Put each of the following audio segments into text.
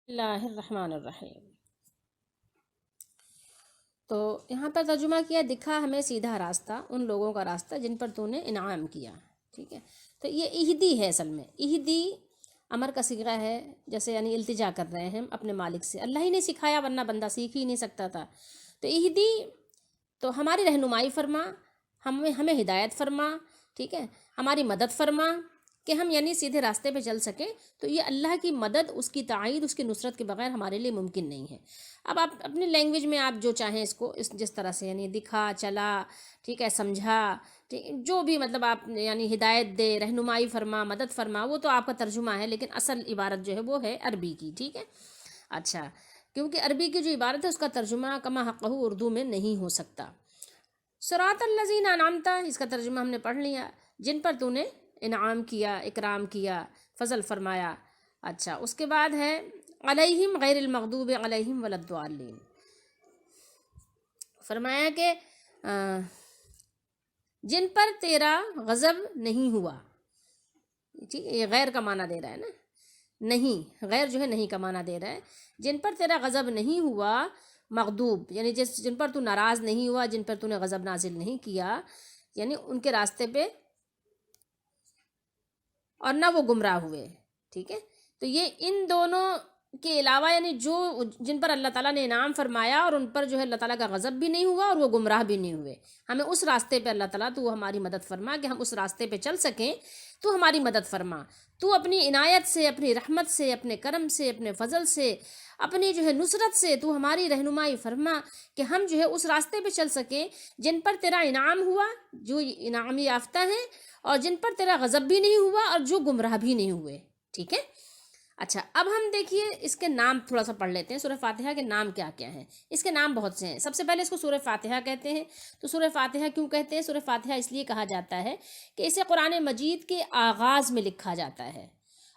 اللہ الرحمن الرحیم۔ تو یہاں پر ترجمہ کیا، دکھا ہمیں سیدھا راستہ، ان لوگوں کا راستہ جن پر تو نے انعام کیا، ٹھیک ہے۔ تو یہ اہدی ہے، اصل میں اہدی امر کا صیغہ ہے، جیسے یعنی التجا کر رہے ہیں ہم اپنے مالک سے، اللہ ہی نے سکھایا ورنہ بندہ سیکھ ہی نہیں سکتا تھا۔ تو اہدی تو ہماری رہنمائی فرما، ہمیں ہدایت فرما، ٹھیک ہے، ہماری مدد فرما کہ ہم یعنی سیدھے راستے پہ چل سکیں۔ تو یہ اللہ کی مدد، اس کی تائید، اس کی نصرت کے بغیر ہمارے لیے ممکن نہیں ہے۔ اب آپ اپنی لینگویج میں آپ جو چاہیں اس کو جس طرح سے یعنی دکھا، چلا، ٹھیک ہے، سمجھا، جو بھی مطلب آپ یعنی ہدایت دے، رہنمائی فرما، مدد فرما، وہ تو آپ کا ترجمہ ہے، لیکن اصل عبارت جو ہے وہ ہے عربی کی، ٹھیک ہے۔ اچھا، کیونکہ عربی کی جو عبارت ہے اس کا ترجمہ کما حقہ اردو میں نہیں ہو سکتا۔ صراط الذین انعمت، اس کا ترجمہ ہم نے پڑھ لیا، جن پر تو نے انعام کیا، اکرام کیا، فضل فرمایا۔ اچھا، اس کے بعد ہے علیہم غیر المغضوب علیہم ولا الضالین، فرمایا کہ جن پر تیرا غضب نہیں ہوا، ٹھیک ہے، یہ غیر کا معنی دے رہا ہے نا، نہیں، غیر جو ہے نہیں کا معنی دے رہا ہے، جن پر تیرا غضب نہیں ہوا، مغضوب یعنی جن پر تو ناراض نہیں ہوا، جن پر تو نے غضب نازل نہیں کیا، یعنی ان کے راستے پہ، اور نہ وہ گمراہ ہوئے، ٹھیک ہے۔ تو یہ ان دونوں کے علاوہ یعنی جن پر اللہ تعالیٰ نے انعام فرمایا اور ان پر جو ہے اللہ تعالیٰ کا غضب بھی نہیں ہوا اور وہ گمراہ بھی نہیں ہوئے، ہمیں اس راستے پہ اللہ تعالیٰ تو ہماری مدد فرما کہ ہم اس راستے پہ چل سکیں، تو ہماری مدد فرما، تو اپنی عنایت سے، اپنی رحمت سے، اپنے کرم سے، اپنے فضل سے، اپنی جو ہے نصرت سے تو ہماری رہنمائی فرما کہ ہم جو ہے اس راستے پہ چل سکیں جن پر تیرا انعام ہوا، جو انعام یافتہ ہیں، اور جن پر تیرا غضب بھی نہیں ہوا اور جو گمراہ بھی نہیں ہوئے، ٹھیک ہے۔ اچھا، اب ہم دیکھیے اس کے نام تھوڑا سا پڑھ لیتے ہیں، سورہ فاتحہ کے نام کیا کیا ہیں۔ اس کے نام بہت سے ہیں۔ سب سے پہلے اس کو سورہ فاتحہ کہتے ہیں۔ تو سورہ فاتحہ کیوں کہتے ہیں؟ سورہ فاتحہ اس لیے کہا جاتا ہے کہ اسے قرآن مجید کے آغاز میں لکھا جاتا ہے،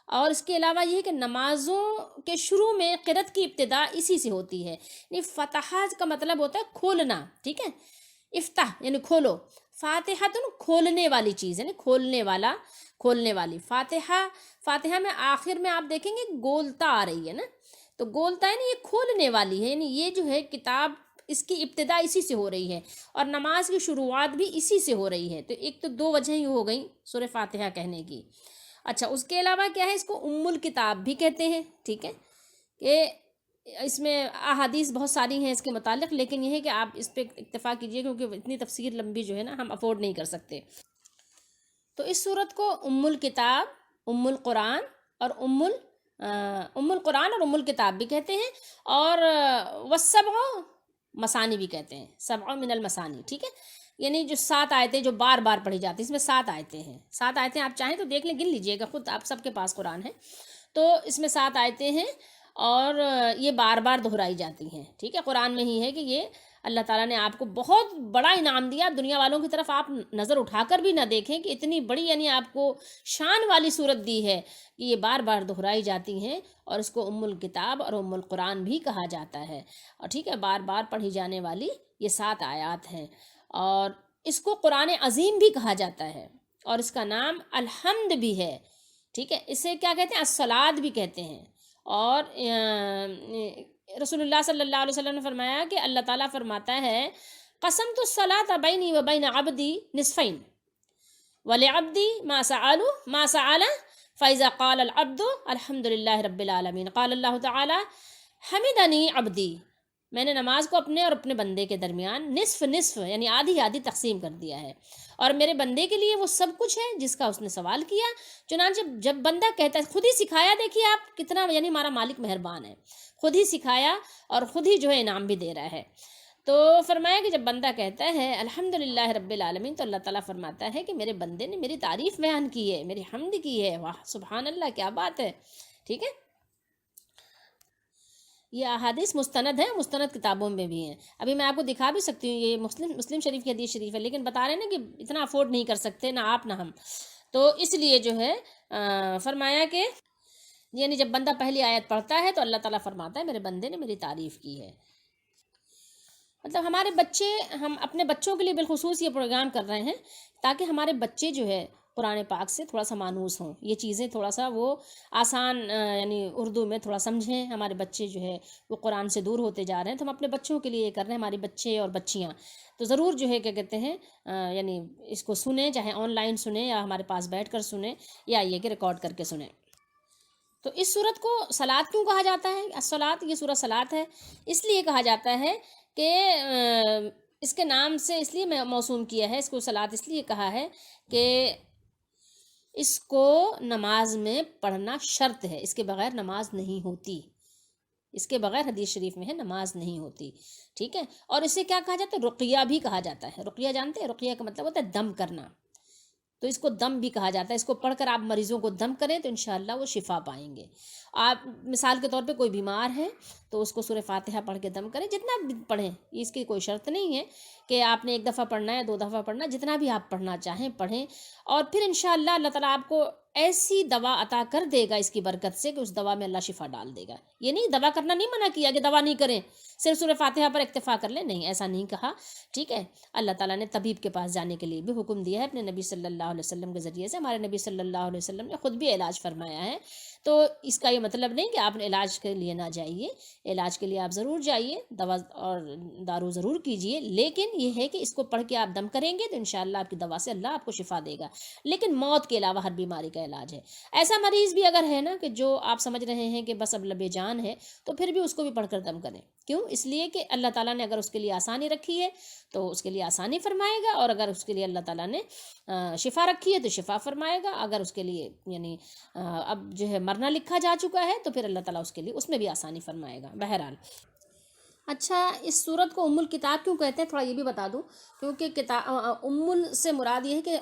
اور اس کے علاوہ یہ ہے کہ نمازوں کے شروع میں قرأت کی ابتدا اسی سے ہوتی ہے، یعنی فتحہ کا مطلب ہوتا ہے کھولنا، ٹھیک ہے، افتح یعنی کھولو، فاتحہ تو کھولنے والی چیز ہے، یعنی کھولنے والا، کھولنے والی۔ فاتحہ میں آخر میں آپ دیکھیں گے گولتا آ رہی ہے نا، تو گولتا ہے نا، یہ کھولنے والی ہے، یعنی یہ جو ہے کتاب، اس کی ابتدا اسی سے ہو رہی ہے، اور نماز کی شروعات بھی اسی سے ہو رہی ہے۔ تو ایک تو دو وجہیں ہی ہو گئیں سورہ فاتحہ کہنے کی۔ اچھا، اس کے علاوہ کیا ہے، اس کو ام الکتاب بھی کہتے ہیں، ٹھیک ہے، کہ اس میں احادیث بہت ساری ہیں اس کے متعلق، لیکن یہ ہے کہ آپ اس پہ اکتفا کیجئے کیونکہ اتنی تفسیر لمبی جو ہے نا ہم افورڈ نہیں کر سکتے۔ تو اس صورت کو ام الکتاب، ام القرآن اور ام القرآن اور ام الکتاب بھی کہتے ہیں، اور والسبع مسانی بھی کہتے ہیں، سبع من المسانی، ٹھیک ہے، یعنی جو 7 آیتیں جو بار بار پڑھی جاتی ہیں، اس میں 7 آیتیں ہیں، 7 آیتیں آپ چاہیں تو دیکھ لیں، گن لیجئے گا خود، آپ سب کے پاس قرآن ہے، تو اس میں 7 آیتیں ہیں، اور یہ بار بار دہرائی جاتی ہیں، ٹھیک ہے۔ قرآن میں ہی ہے کہ یہ اللہ تعالیٰ نے آپ کو بہت بڑا انعام دیا، دنیا والوں کی طرف آپ نظر اٹھا کر بھی نہ دیکھیں کہ اتنی بڑی یعنی آپ کو شان والی صورت دی ہے کہ یہ بار بار دہرائی جاتی ہیں، اور اس کو ام الکتاب اور ام القرآن بھی کہا جاتا ہے، اور ٹھیک ہے، بار بار پڑھی جانے والی یہ 7 آیات ہیں، اور اس کو قرآن عظیم بھی کہا جاتا ہے، اور اس کا نام الحمد بھی ہے، ٹھیک ہے، اسے کیا کہتے ہیں، الصلاۃ بھی کہتے ہیں۔ اور رسول اللہ صلی اللہ علیہ وسلم نے فرمایا کہ اللہ تعالیٰ فرماتا ہے قسمت الصلاۃ بینی و بین عبدی نصفین ولعبدی ما سأل فإذا قال العبد الحمد للہ رب العالمین قال اللہ تعالی حمدنی عبدی، میں نے نماز کو اپنے اور اپنے بندے کے درمیان نصف نصف یعنی آدھی آدھی تقسیم کر دیا ہے، اور میرے بندے کے لیے وہ سب کچھ ہے جس کا اس نے سوال کیا۔ چنانچہ جب بندہ کہتا ہے، خود ہی سکھایا، دیکھیے آپ کتنا یعنی ہمارا مالک مہربان ہے، خود ہی سکھایا اور خود ہی جو ہے انعام بھی دے رہا ہے۔ تو فرمایا کہ جب بندہ کہتا ہے الحمدللہ رب العالمین، تو اللہ تعالیٰ فرماتا ہے کہ میرے بندے نے میری تعریف بیان کی ہے، میری حمد کی ہے، واہ سبحان اللہ، کیا بات ہے، ٹھیک ہے۔ یہ احادیث مستند ہیں، مستند کتابوں میں بھی ہیں، ابھی میں آپ کو دکھا بھی سکتی ہوں، یہ مسلم شریف کی حدیث شریف ہے، لیکن بتا رہے ہیں نا کہ اتنا افورڈ نہیں کر سکتے، نہ آپ نہ ہم، تو اس لیے جو ہے فرمایا کہ یعنی جب بندہ پہلی آیت پڑھتا ہے تو اللہ تعالیٰ فرماتا ہے میرے بندے نے میری تعریف کی ہے۔ مطلب ہمارے بچے، ہم اپنے بچوں کے لیے بالخصوص یہ پروگرام کر رہے ہیں تاکہ ہمارے بچے جو ہے قرآن پاک سے تھوڑا سا مانوس ہوں، یہ چیزیں تھوڑا سا وہ آسان یعنی اردو میں تھوڑا سمجھیں. ہمارے بچے جو ہے وہ قرآن سے دور ہوتے جا رہے ہیں، تو ہم اپنے بچوں کے لیے یہ کر رہے ہیں، ہمارے بچے اور بچیاں تو ضرور جو ہے کیا کہتے ہیں یعنی اس کو سنیں، چاہے آن لائن سنیں یا ہمارے پاس بیٹھ کر سنیں یا یہ کہ ریکارڈ کر کے سنیں. تو اس صورت کو صلاۃ کیوں کہا جاتا ہے؟ الصلاۃ، یہ سورہ صلاۃ ہے، اس لیے کہا جاتا ہے کہ اس کے نام سے اس لیے موسوم کیا ہے، اس کو صلاۃ اس لیے کہا ہے کہ اس کو نماز میں پڑھنا شرط ہے، اس کے بغیر نماز نہیں ہوتی، اس کے بغیر حدیث شریف میں ہے نماز نہیں ہوتی. ٹھیک ہے. اور اسے کیا کہا جاتا ہے؟ رقیہ بھی کہا جاتا ہے. رقیہ جانتے ہیں؟ رقیہ کا مطلب ہوتا ہے دم کرنا، تو اس کو دم بھی کہا جاتا ہے. اس کو پڑھ کر آپ مریضوں کو دم کریں تو انشاءاللہ وہ شفا پائیں گے. آپ مثال کے طور پہ کوئی بیمار ہے تو اس کو سورہ فاتحہ پڑھ کے دم کریں، جتنا بھی پڑھیں، اس کی کوئی شرط نہیں ہے کہ آپ نے 1 دفعہ پڑھنا ہے 2 دفعہ پڑھنا، جتنا بھی آپ پڑھنا چاہیں پڑھیں. اور پھر انشاءاللہ اللہ تعالیٰ آپ کو ایسی دوا عطا کر دے گا اس کی برکت سے کہ اس دوا میں اللہ شفا ڈال دے گا. یہ نہیں دوا کرنا نہیں منع کیا کہ دوا نہیں کریں، صرف سورہ فاتحہ پر اکتفا کر لیں، نہیں، ایسا نہیں کہا. ٹھیک ہے. اللہ تعالیٰ نے طبیب کے پاس جانے کے لیے بھی حکم دیا ہے اپنے نبی صلی اللہ علیہ وسلم کے ذریعے سے. ہمارے نبی صلی اللہ علیہ وسلم نے خود بھی علاج فرمایا ہے. تو اس کا یہ مطلب نہیں کہ آپ نے علاج کے لیے نہ جائیے، علاج کے لیے آپ ضرور جائیے، دوا اور دارو ضرور کیجیے، لیکن یہ ہے کہ اس کو پڑھ کے آپ دم کریں گے تو انشاءاللہ آپ کی دوا سے اللہ آپ کو شفا دے گا. لیکن موت کے علاوہ ہر بیماری کا علاج ہے. ایسا مریض بھی اگر ہے نا کہ جو آپ سمجھ رہے ہیں کہ بس اب لبے جان ہے، تو پھر بھی اس کو بھی پڑھ کر دم کریں. کیوں؟ اس لیے کہ اللہ تعالیٰ نے اگر اس کے لیے آسانی رکھی ہے تو اس کے لیے آسانی فرمائے گا، اور اگر اس کے لیے اللہ تعالیٰ نے شفا رکھی ہے تو شفا فرمائے گا. اگر اس کے لیے یعنی اب جو ہے مرنا لکھا جا چکا ہے تو پھر اللہ تعالیٰ اس کے لیے اس میں بھی آسانی فرمائے گا. بہرحال اچھا، اس سورت کو الکتاب کیوں کہتے ہیں تھوڑا یہ بھی بتا دوں. کیونکہ سے مراد یہ ہے کہ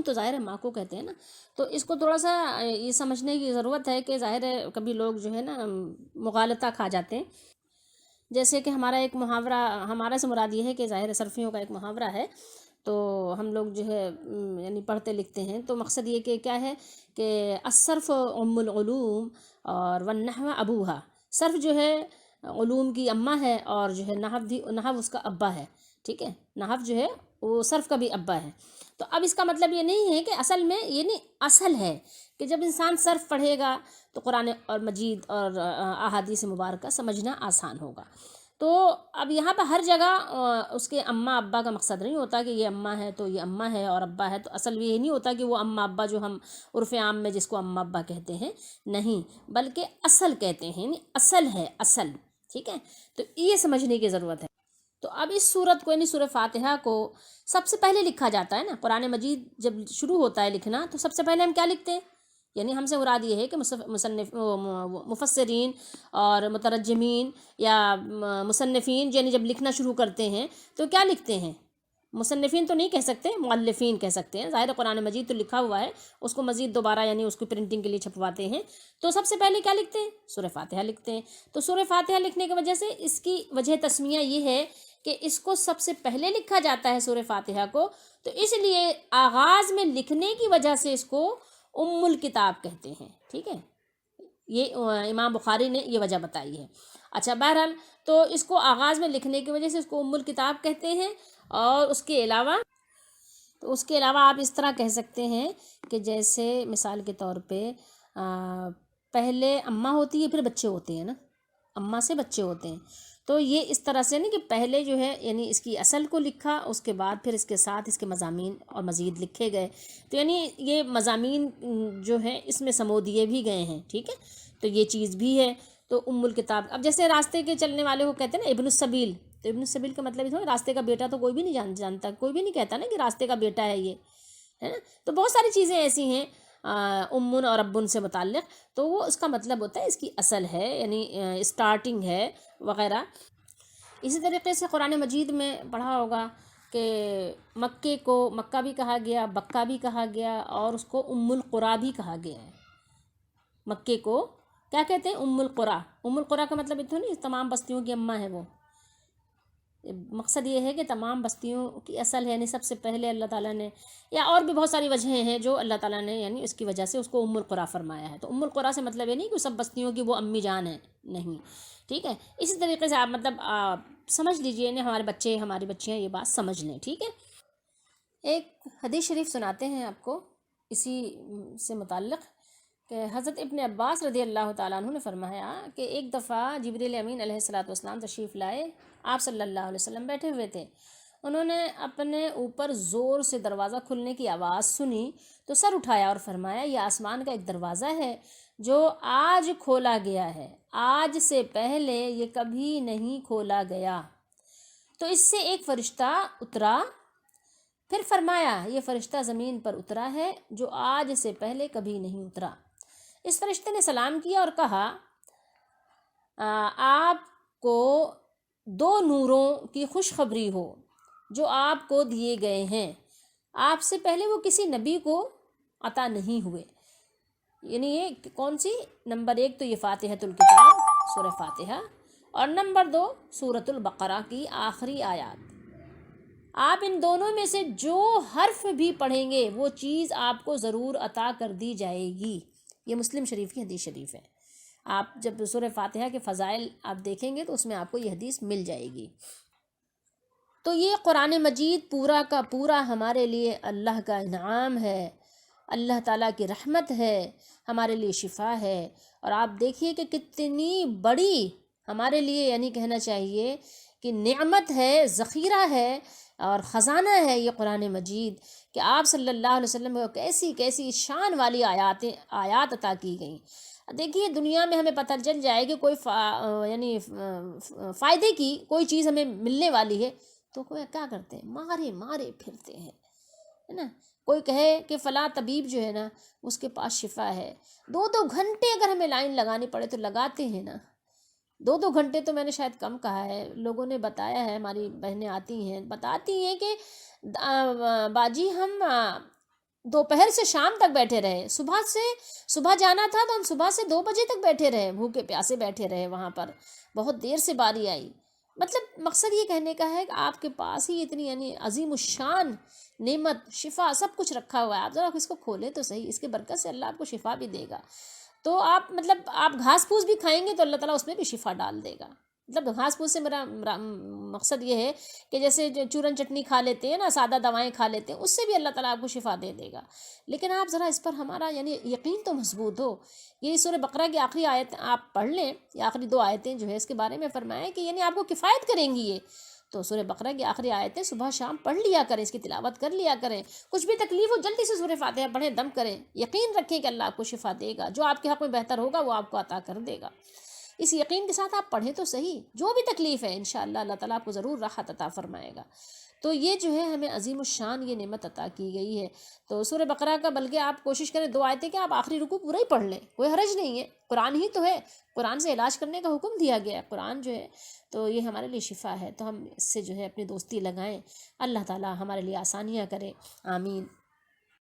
تو ظاہر ہے ماں کو کہتے ہیں نا، تو اس کو تھوڑا سا یہ سمجھنے کی ضرورت ہے کہ ظاہر ہے کبھی لوگ جو ہے نا مغالطہ کھا جاتے ہیں. جیسے کہ ہمارا ایک محاورہ، ہمارا سے مراد یہ ہے کہ ظاہر صرفیوں کا ایک محاورہ ہے، تو ہم لوگ جو ہے یعنی پڑھتے لکھتے ہیں تو مقصد یہ کہ کیا ہے کہ الصرف العلوم اور والنحو ابوہا. صرف جو ہے علوم کی اماں ہے، اور جو ہے نحو اس کا ابا ہے. ٹھیک ہے. نحو جو ہے وہ صرف کا بھی ابا ہے. تو اب اس کا مطلب یہ نہیں ہے کہ اصل میں یہ نہیں، اصل ہے کہ جب انسان صرف پڑھے گا تو قرآن اور مجید اور احادیث مبارکہ سمجھنا آسان ہوگا. تو اب یہاں پہ ہر جگہ اس کے اماں ابا کا مقصد نہیں ہوتا کہ یہ اماں ہے تو یہ اماں ہے اور ابا ہے تو اصل یہ نہیں ہوتا کہ وہ اماں ابا جو ہم عرف عام میں جس کو اماں ابا کہتے ہیں، نہیں، بلکہ اصل کہتے ہیں، یعنی اصل ہے، اصل. ٹھیک ہے. تو یہ سمجھنے کی ضرورت ہے. تو اب اس سورت کو یعنی سورہ فاتحہ کو سب سے پہلے لکھا جاتا ہے نا. قرآن مجید جب شروع ہوتا ہے لکھنا تو سب سے پہلے ہم کیا لکھتے ہیں؟ یعنی ہم سے مراد یہ ہے کہ مفسرین اور مترجمین یا مصنفین یعنی جب لکھنا شروع کرتے ہیں تو کیا لکھتے ہیں؟ مصنفین تو نہیں کہہ سکتے، مؤلفین کہہ سکتے ہیں. ظاہر قرآن مجید تو لکھا ہوا ہے، اس کو مزید دوبارہ یعنی اس کی پرنٹنگ کے لیے چھپواتے ہیں. تو سب سے پہلے کیا لکھتے ہیں؟ سورہ فاتحہ لکھتے ہیں. تو سورہ فاتحہ لکھنے کی وجہ سے اس کی وجہ تسمیہ یہ ہے کہ اس کو سب سے پہلے لکھا جاتا ہے سورہ فاتحہ کو، تو اس لیے آغاز میں لکھنے کی وجہ سے اس کو الکتاب کہتے ہیں. ٹھیک ہے. یہ امام بخاری نے یہ وجہ بتائی ہے. اچھا، بہرحال تو اس کو آغاز میں لکھنے کی وجہ سے اس کو الکتاب کہتے ہیں. اور اس کے علاوہ آپ اس طرح کہہ سکتے ہیں کہ جیسے مثال کے طور پہ پہلے اماں ہوتی ہے پھر بچے ہوتے ہیں نا، اماں سے بچے ہوتے ہیں. تو یہ اس طرح سے نہیں کہ پہلے جو ہے یعنی اس کی اصل کو لکھا، اس کے بعد پھر اس کے ساتھ اس کے مضامین اور مزید لکھے گئے. تو یعنی یہ مضامین جو ہیں اس میں سمو دیے بھی گئے ہیں. ٹھیک ہے. تو یہ چیز بھی ہے. تو الکتاب، اب جیسے راستے کے چلنے والے کو کہتے ہیں نا ابن السبیل، تو ابن السبیل کا مطلب یہ راستے کا بیٹا. تو کوئی بھی نہیں جانتا، کوئی بھی نہیں کہتا نا کہ راستے کا بیٹا ہے یہ، ہے نا. تو بہت ساری چیزیں ایسی ہیں امن اور ابن سے متعلق، تو وہ اس کا مطلب ہوتا ہے اس کی اصل ہے، یعنی اسٹارٹنگ ہے وغیرہ. اسی طریقے سے قرآن مجید میں پڑھا ہوگا کہ مکے کو مکہ بھی کہا گیا، بکہ بھی کہا گیا، اور اس کو القریٰ بھی کہا گیا ہے. مکے کو کیا کہتے ہیں؟ القریٰ. القریٰ کا مطلب اتنا نہیں تمام بستیوں کی اماں ہے وہ، مقصد یہ ہے کہ تمام بستیوں کی اصل ہے، یعنی سب سے پہلے اللہ تعالیٰ نے، یا اور بھی بہت ساری وجہیں ہیں جو اللہ تعالیٰ نے یعنی اس کی وجہ سے اس کو القریٰ فرمایا ہے. تو القریٰ سے مطلب یہ نہیں کہ سب بستیوں کی وہ امی جان ہے، نہیں. ٹھیک ہے. اسی طریقے سے آپ مطلب سمجھ لیجئے، یعنی ہمارے بچے ہماری بچیاں یہ بات سمجھ لیں. ٹھیک ہے. ایک حدیث شریف سناتے ہیں آپ کو اسی سے متعلق کہ حضرت ابن عباس رضی اللہ تعالیٰ عنہ نے فرمایا کہ ایک دفعہ جبریل امین علیہ الصلوۃ والسلام تشریف لائے، آپ صلی اللہ علیہ وسلم بیٹھے ہوئے تھے، انہوں نے اپنے اوپر زور سے دروازہ کھلنے کی آواز سنی تو سر اٹھایا اور فرمایا یہ آسمان کا ایک دروازہ ہے جو آج کھولا گیا ہے، آج سے پہلے یہ کبھی نہیں کھولا گیا۔ تو اس سے ایک فرشتہ اترا، پھر فرمایا یہ فرشتہ زمین پر اترا ہے جو آج سے پہلے کبھی نہیں اترا۔ اس فرشتے نے سلام کیا اور کہا آپ کو 2 نوروں کی خوشخبری ہو جو آپ کو دیے گئے ہیں، آپ سے پہلے وہ کسی نبی کو عطا نہیں ہوئے۔ یعنی یہ کون سی؟ نمبر 1 تو یہ فاتحۃ الکتاب سورہ فاتحہ، اور نمبر 2 سورۃ البقرہ کی آخری آیات۔ آپ ان دونوں میں سے جو حرف بھی پڑھیں گے وہ چیز آپ کو ضرور عطا کر دی جائے گی۔ یہ مسلم شریف کی حدیث شریف ہے۔ آپ جب سورہ فاتحہ کے فضائل آپ دیکھیں گے تو اس میں آپ کو یہ حدیث مل جائے گی۔ تو یہ قرآن مجید پورا کا پورا ہمارے لیے اللہ کا انعام ہے، اللہ تعالیٰ کی رحمت ہے، ہمارے لیے شفا ہے۔ اور آپ دیکھیے کہ کتنی بڑی ہمارے لیے یعنی کہنا چاہیے کہ نعمت ہے، ذخیرہ ہے اور خزانہ ہے یہ قرآن مجید، کہ آپ صلی اللہ علیہ وسلم کو کیسی کیسی شان والی آیات عطا کی گئیں۔ دیکھیے دنیا میں ہمیں پتہ چل جائے کہ کوئی یعنی فائدے کی کوئی چیز ہمیں ملنے والی ہے تو کوئی کیا کرتے ہیں؟ مارے مارے پھرتے ہیں، ہے نا۔ کوئی کہے کہ فلاں طبیب جو ہے نا اس کے پاس شفا ہے، 2 گھنٹے اگر ہمیں لائن لگانی پڑے تو لگاتے ہیں نا۔ 2 گھنٹے تو میں نے شاید کم کہا ہے، لوگوں نے بتایا ہے، ہماری بہنیں آتی ہیں بتاتی ہیں کہ باجی ہم دوپہر سے شام تک بیٹھے رہے، صبح جانا تھا تو ہم صبح سے 2 بجے تک بیٹھے رہے، بھوکے پیاسے بیٹھے رہے وہاں پر، بہت دیر سے باری آئی۔ مطلب مقصد یہ کہنے کا ہے کہ آپ کے پاس ہی اتنی یعنی عظیم الشان نعمت، شفا، سب کچھ رکھا ہوا ہے، آپ ذرا اس کو کھولیں تو صحیح، اس کے برکت سے اللہ آپ کو شفا بھی دے گا۔ تو آپ مطلب آپ گھاس پھوس بھی کھائیں گے تو اللہ تعالیٰ اس میں بھی شفا ڈال دے گا۔ مطلب گھاس پھوس سے میرا مقصد یہ ہے کہ جیسے جو چورن چٹنی کھا لیتے ہیں نا، سادہ دوائیں کھا لیتے ہیں، اس سے بھی اللہ تعالیٰ آپ کو شفا دے دے گا۔ لیکن آپ ذرا اس پر ہمارا یعنی یقین تو مضبوط ہو۔ یہ سورہ بقرہ کی آخری آیت آپ پڑھ لیں، یہ آخری 2 آیتیں جو ہے اس کے بارے میں فرمائیں کہ یعنی آپ کو کفایت کریں گی یہ۔ تو سورہ بقرہ کی آخری آیتیں صبح شام پڑھ لیا کریں، اس کی تلاوت کر لیا کریں، کچھ بھی تکلیف ہو جلدی سے سورہ فاتحہ پڑھیں، دم کریں، یقین رکھیں کہ اللہ آپ کو شفا دے گا، جو آپ کے حق میں بہتر ہوگا وہ آپ کو عطا کر دے گا۔ اس یقین کے ساتھ آپ پڑھیں تو صحیح، جو بھی تکلیف ہے انشاءاللہ اللہ تعالیٰ آپ کو ضرور راحت عطا فرمائے گا۔ تو یہ جو ہے ہمیں عظیم الشان یہ نعمت عطا کی گئی ہے۔ تو سورہ بقرہ کا بلکہ آپ کوشش کریں 2 آیتیں کہ آپ آخری رکوع پورا ہی پڑھ لیں، کوئی حرج نہیں ہے، قرآن ہی تو ہے، قرآن سے علاج کرنے کا حکم دیا گیا ہے، قرآن جو ہے تو یہ ہمارے لیے شفا ہے۔ تو ہم اس سے جو ہے اپنی دوستی لگائیں، اللہ تعالیٰ ہمارے لیے آسانیاں کرے، آمین۔